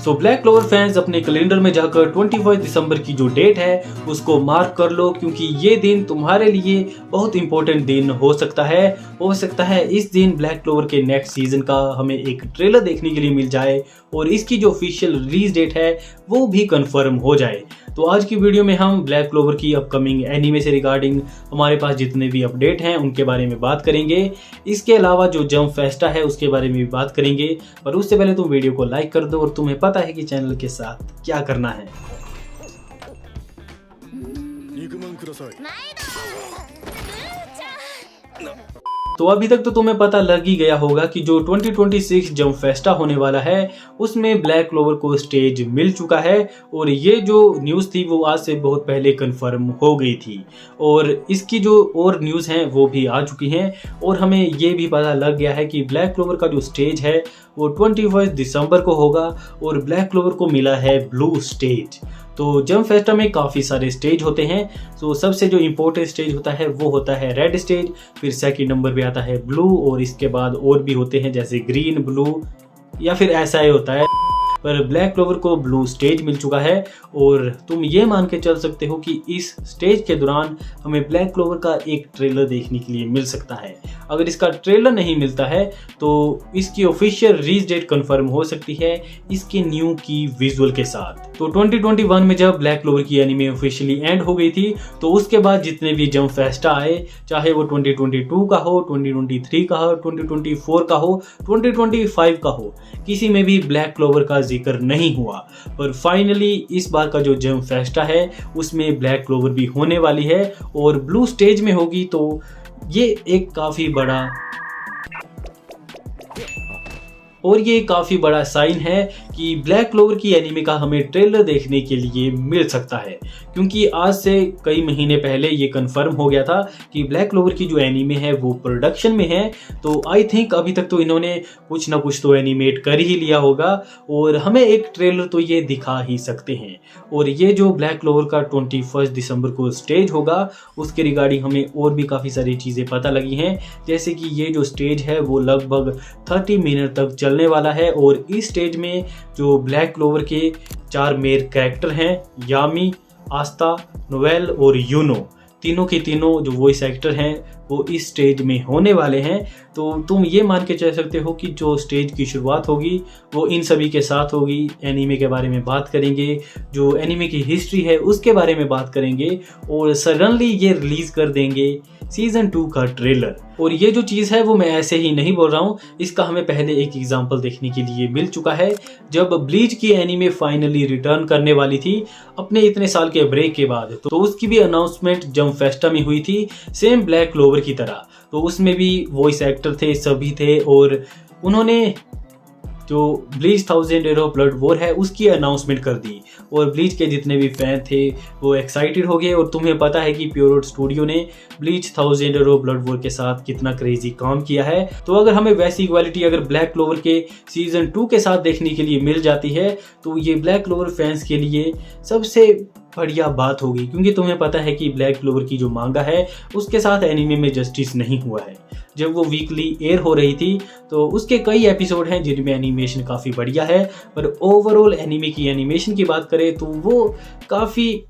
So black clover fans अपने calendar में जाकर 25 दिसंबर की जो डेट है उसको मार्क कर लो, क्योंकि ये दिन तुम्हारे लिए बहुत इंपॉर्टेंट दिन हो सकता है। इस दिन ब्लैक क्लोवर के नेक्स्ट सीजन का हमें एक ट्रेलर देखने के लिए मिल जाए और इसकी जो ऑफिशियल रिलीज डेट है वो भी कंफर्म हो जाए। तो आज की वीडियो में हम ब्लैक क्लोवर की अपकमिंग एनीमे से रिगार्डिंग हमारे पास जितने भी अपडेट हैं उनके बारे में बात करेंगे। इसके अलावा जो जंप फेस्टा है उसके बारे में भी बात करेंगे, पर उससे पहले तुम वीडियो को लाइक कर दो और तुम्हें पता है कि चैनल के साथ क्या करना है। तो अभी तक तो तुम्हें पता लग ही गया होगा कि जो 2026 जंप फेस्टा होने वाला है उसमें ब्लैक क्लोवर को स्टेज मिल चुका है और ये जो न्यूज़ थी वो आज से बहुत पहले कंफर्म हो गई थी और इसकी जो और न्यूज़ हैं वो भी आ चुकी हैं और हमें ये भी पता लग गया है कि ब्लैक क्लोवर का जो स्टेज है वो 21 दिसंबर को होगा और ब्लैक क्लोवर को मिला है ब्लू स्टेज। तो जंप फेस्टा में काफ़ी सारे स्टेज होते हैं। तो सबसे जो इम्पोर्टेंट स्टेज होता है वो होता है रेड स्टेज, फिर सेकंड नंबर पे आता है ब्लू और इसके बाद और भी होते हैं जैसे ग्रीन, ब्लू या फिर ऐसा ही होता है। पर ब्लैक क्लोवर को ब्लू स्टेज मिल चुका है और तुम ये मान के चल सकते हो कि इस स्टेज के दौरान हमें ब्लैक क्लोवर का एक ट्रेलर देखने के लिए मिल सकता है। अगर इसका ट्रेलर नहीं मिलता है तो इसकी ऑफिशियल रिलीज डेट कंफर्म हो सकती है इसके न्यू की विजुअल के साथ। तो 2021 में जब ब्लैक क्लोवर की एनीमे ऑफिशियली एंड हो गई थी तो उसके बाद जितने भी जंप फेस्टा आए, चाहे वो 2022 का हो, 2023 का हो, 2024 का हो, 2025 का हो, किसी में भी ब्लैक क्लोवर का जिक्र नहीं हुआ। पर फाइनली इस बार का जो जंप फेस्टा है उसमें ब्लैक क्लोवर भी होने वाली है और ब्लू स्टेज में होगी। तो ये एक काफ़ी बड़ा साइन है कि ब्लैक क्लोवर की एनीमे का हमें ट्रेलर देखने के लिए मिल सकता है, क्योंकि आज से कई महीने पहले ये कंफर्म हो गया था कि ब्लैक क्लोवर की जो एनीमे है वो प्रोडक्शन में है। तो आई थिंक अभी तक तो इन्होंने कुछ ना कुछ तो एनिमेट कर ही लिया होगा और हमें एक ट्रेलर तो ये दिखा ही सकते हैं। और ये जो ब्लैक क्लोवर का 21 दिसंबर को स्टेज होगा उसके रिगार्डिंग हमें और भी काफ़ी सारी चीज़ें पता लगी हैं, जैसे कि ये जो स्टेज है वो लगभग 30 मिनट तक चलने वाला है और इस स्टेज में जो ब्लैक क्लोवर के 4 मेन कैरेक्टर हैं, यामी, आस्था, नोवेल और यूनो, तीनों के तीनों जो वॉइस एक्टर हैं वो इस स्टेज में होने वाले हैं। तो तुम ये मान के चल सकते हो कि जो स्टेज की शुरुआत होगी वो इन सभी के साथ होगी। एनीमे के बारे में बात करेंगे, जो एनीमे की हिस्ट्री है उसके बारे में बात करेंगे और सडनली ये रिलीज कर देंगे सीजन 2 का ट्रेलर। और ये जो चीज़ है वो मैं ऐसे ही नहीं बोल रहा हूँ, इसका हमें पहले एक एग्जांपल देखने के लिए मिल चुका है। जब ब्लीच की एनीमे फाइनली रिटर्न करने वाली थी अपने इतने साल के ब्रेक के बाद, तो उसकी भी अनाउंसमेंट जंप फेस्टा में हुई थी, सेम ब्लैक क्लोवर की तरह। तो उसमें भी वॉइस एक्टर थे, सभी थे और उन्होंने जो bleach 1000 Year of Blood War है उसकी अनाउंसमेंट कर दी और ब्लीच के जितने भी फैन थे वो एक्साइटेड हो गए। और तुम्हें पता है कि प्योरोट स्टूडियो ने bleach 1000 Year of Blood War के साथ कितना क्रेजी काम किया है। तो अगर हमें वैसी क्वालिटी अगर ब्लैक क्लोवर के सीजन 2 के साथ देखने के लिए मिल जाती है तो ये ब्लैक क्लोवर फैंस के लिए सबसे बढ़िया बात होगी, क्योंकि तुम्हें पता है कि ब्लैक क्लोवर की जो मांगा है उसके साथ एनीमे में जस्टिस नहीं हुआ है। जब वो वीकली एयर हो रही थी तो उसके कई एपिसोड हैं जिनमें एनिमेशन काफ़ी बढ़िया है, पर ओवरऑल एनीमे की एनिमेशन की बात करें तो वो काफ़ी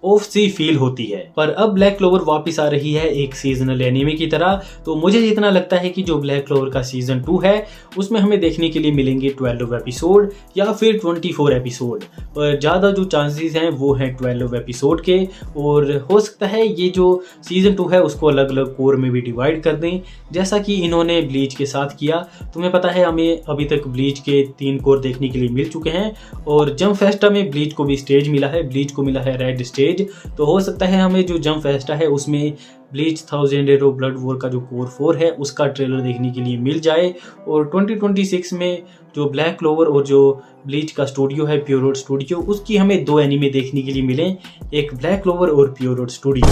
ऑफ सी फील होती है। पर अब ब्लैक क्लोवर वापस आ रही है एक सीजनल एनीमे की तरह। तो मुझे जितना लगता है कि जो ब्लैक क्लोवर का सीजन 2 है उसमें हमें देखने के लिए मिलेंगे 12 एपिसोड या फिर 24 एपिसोड, पर ज़्यादा जो चांसेस हैं वो हैं 12 एपिसोड के। और हो सकता है ये जो सीजन 2 है उसको अलग अलग कोर में भी डिवाइड कर दें, जैसा कि इन्होंने ब्लीच के साथ किया। तुम्हें पता है हमें अभी तक ब्लीच के 3 कोर देखने के लिए मिल चुके हैं और जंप फेस्टा में ब्लीच को भी स्टेज मिला है, ब्लीच को मिला है रेड स्टेज। तो हो सकता है हमें जो जंप फेस्टा है उसमें bleach 1000 Year of Blood War का जो कोर 4 है उसका ट्रेलर देखने के लिए मिल जाए और 2026 में जो ब्लैक क्लोवर और जो ब्लीच का स्टूडियो है प्योरोट स्टूडियो, उसकी हमें 2 एनीमे देखने के लिए मिले, एक ब्लैक क्लोवर और प्योरोट स्टूडियो।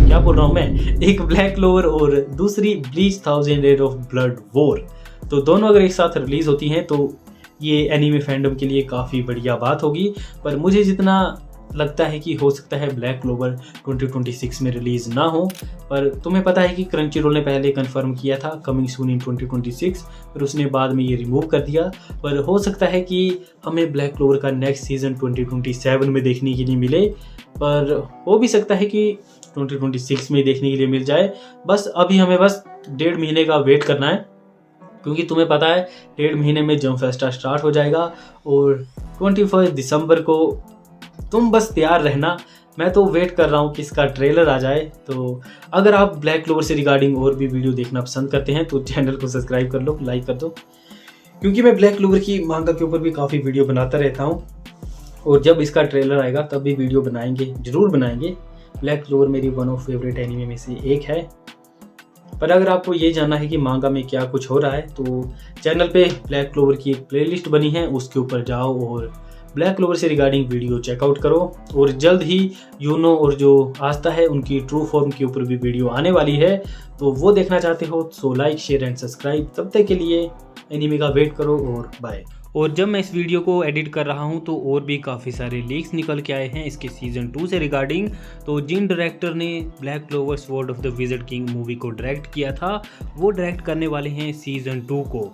क्या बोल रहा हूँ मैं, एक ब्लैक क्लोवर और दूसरी bleach 1000 Year of Blood War। तो दोनों अगर एक साथ रिलीज होती हैं तो ये एनीमे फैंडम के लिए काफ़ी बढ़िया बात होगी। पर मुझे जितना लगता है कि हो सकता है ब्लैक क्लोवर 2026 में रिलीज़ ना हो, पर तुम्हें पता है कि क्रंची रोल ने पहले कंफर्म किया था कमिंग सून इन 2026, फिर उसने बाद में ये रिमूव कर दिया। पर हो सकता है कि हमें ब्लैक क्लोवर का नेक्स्ट सीज़न 2027 में देखने के लिए मिले, पर हो भी सकता है कि 2026 में देखने के लिए मिल जाए। बस अभी हमें बस 1.5 महीने का वेट करना है, क्योंकि तुम्हें पता है 1.5 महीने में जंप फेस्टा स्टार्ट हो जाएगा और 21 दिसंबर को तुम बस तैयार रहना। मैं तो वेट कर रहा हूँ कि इसका ट्रेलर आ जाए। तो अगर आप ब्लैक क्लोवर से रिगार्डिंग और भी वीडियो देखना पसंद करते हैं तो चैनल को सब्सक्राइब कर लो, लाइक कर दो, क्योंकि मैं ब्लैक क्लोवर की मांगा के ऊपर भी काफ़ी वीडियो बनाता रहता हूँ और जब इसका ट्रेलर आएगा तब भी वीडियो बनाएंगे, ज़रूर बनाएंगे। ब्लैक क्लोवर मेरी वन ऑफ फेवरेट एनिमे में से एक है। पर अगर आपको ये जानना है कि मांगा में क्या कुछ हो रहा है तो चैनल पे ब्लैक क्लोवर की एक प्लेलिस्ट बनी है, उसके ऊपर जाओ और ब्लैक क्लोवर से रिगार्डिंग वीडियो चेकआउट करो। और जल्द ही यूनो और जो आस्था है उनकी ट्रू फॉर्म के ऊपर भी वीडियो आने वाली है, तो वो देखना चाहते हो so like share and subscribe. तब तक के लिए एनीमे का वेट करो और बाय। और जब मैं इस वीडियो को एडिट कर रहा हूं तो और भी काफ़ी सारे लीक्स निकल के आए हैं इसके सीज़न 2 से रिगार्डिंग। तो जिन डायरेक्टर ने black clover sword of the wizard king movie को डायरेक्ट किया था वो डायरेक्ट करने वाले हैं सीज़न 2 को।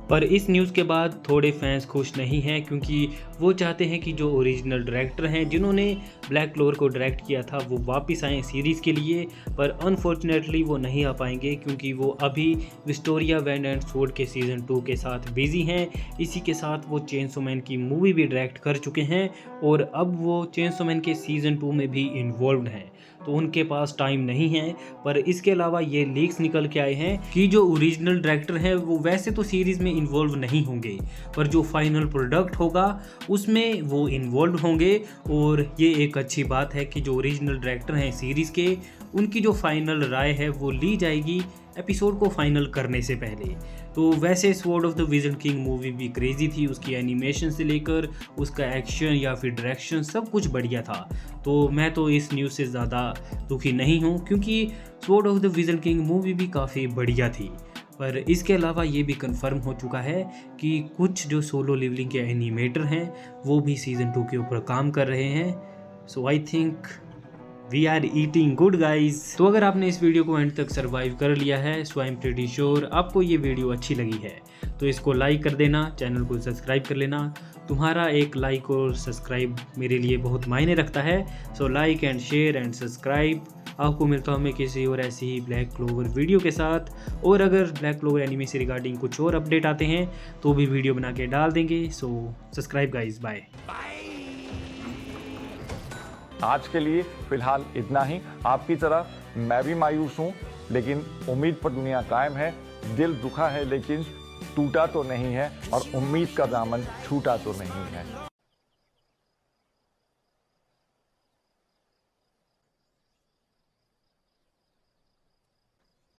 पर इस न्यूज़ के बाद थोड़े फैंस खुश नहीं हैं, क्योंकि वो चाहते हैं कि जो ओरिजिनल डायरेक्टर हैं जिन्होंने ब्लैक क्लोवर को डायरेक्ट किया था वो वापस आएँ सीरीज़ के लिए। पर अनफॉर्चुनेटली वो नहीं आ पाएंगे, क्योंकि वो अभी विक्टोरिया वैन एंड स्वॉर्ड के सीज़न 2 के साथ बिजी हैं। इसी के साथ वो चेनसो मैन की मूवी भी डायरेक्ट कर चुके हैं और अब वो चेनसो मैन के सीज़न 2 में भी इन्वॉल्व हैं, तो उनके पास टाइम नहीं है। पर इसके अलावा ये लीक्स निकल के आए हैं कि जो ओरिजिनल डायरेक्टर हैं वो वैसे तो सीरीज़ में इन्वॉल्व नहीं होंगे, पर जो फाइनल प्रोडक्ट होगा उसमें वो इन्वॉल्व होंगे। और ये एक अच्छी बात है कि जो ओरिजिनल डायरेक्टर हैं सीरीज़ के, उनकी जो फाइनल राय है वो ली जाएगी एपिसोड को फाइनल करने से पहले। तो वैसे sword of the wizard king movie भी क्रेजी थी, उसकी एनिमेशन से लेकर उसका एक्शन या फिर डायरेक्शन सब कुछ बढ़िया था। तो मैं तो इस न्यूज़ से ज़्यादा दुखी नहीं हूँ, क्योंकि sword of the wizard king movie भी काफ़ी बढ़िया थी। पर इसके अलावा ये भी कंफर्म हो चुका है कि कुछ जो सोलो लेवलिंग के एनिमेटर हैं वो भी सीज़न 2 के ऊपर काम कर रहे हैं। So I think we are eating good guys. तो अगर आपने इस वीडियो को एंड तक सर्वाइव कर लिया है सो आई एम प्रीटी श्योर आपको ये वीडियो अच्छी लगी है, तो इसको लाइक कर देना, चैनल को सब्सक्राइब कर लेना। तुम्हारा एक लाइक और सब्सक्राइब मेरे लिए बहुत मायने रखता है। So like and share and subscribe. आपको मिलता हूँ मैं किसी और ऐसी ही ब्लैक क्लोवर वीडियो के साथ। और अगर ब्लैक क्लोवर एनिमे से रिगार्डिंग कुछ और अपडेट आते हैं तो भी वीडियो बना के डाल देंगे। So subscribe guys, bye. आज के लिए फिलहाल इतना ही। आपकी तरह मैं भी मायूस हूँ, लेकिन उम्मीद पर दुनिया कायम है। दिल दुखा है लेकिन टूटा तो नहीं है, और उम्मीद का दामन छूटा तो नहीं है।